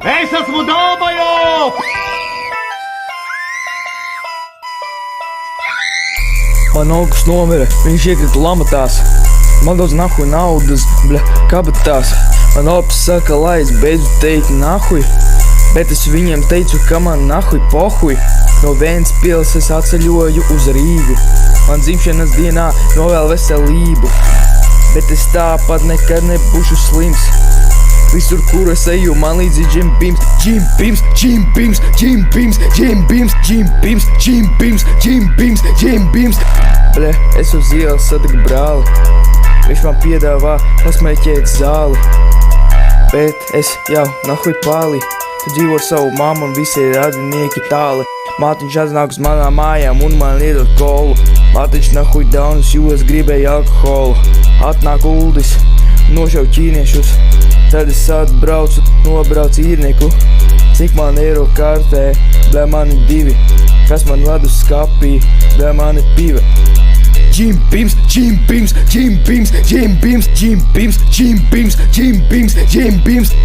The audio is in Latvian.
Es esmu Dolbajovs! Man augus nomira, viņš iekrita lamatās. Man daudz nahuj naudas, bļa, kabatās. Man ops saka, lai es beidzu teikt nahuj, bet es viņiem teicu, ka man nahuj pohuj. No Ventspils es atceļoju uz Rīgu. Man dzimšanas dienā novēl veselību, bet es tāpat nekad nebūšu slims. Visur, kur es eju, man līdzi džimpims, džimpims, džimpims, džimpims, džimpims, džimpims, džimpims, džimpims, džimpims. Bļa, es uz ielas satiku brāli, viņš man piedāvā pasmēķēt zāli, bet es jau nahuj pāli. Tu dzīvo ar savu mammu un visi radinieki tāli. Mātiņš atnāk uz manām mājām un man iedod kolu. Mātiņš nahuj daunas, jo es gribēju alkoholu. Atnāk Uldis, nošauj ķīniešus, tad es atbraucu, nobraucu īrnieku. Cik man eiro kartē, bļa mani 2, kas man ledus skapī, bļa mani piva. Džimpims, džimpims, džimpims, džimpims, džimpims, džimpims, džimpims, džimpims.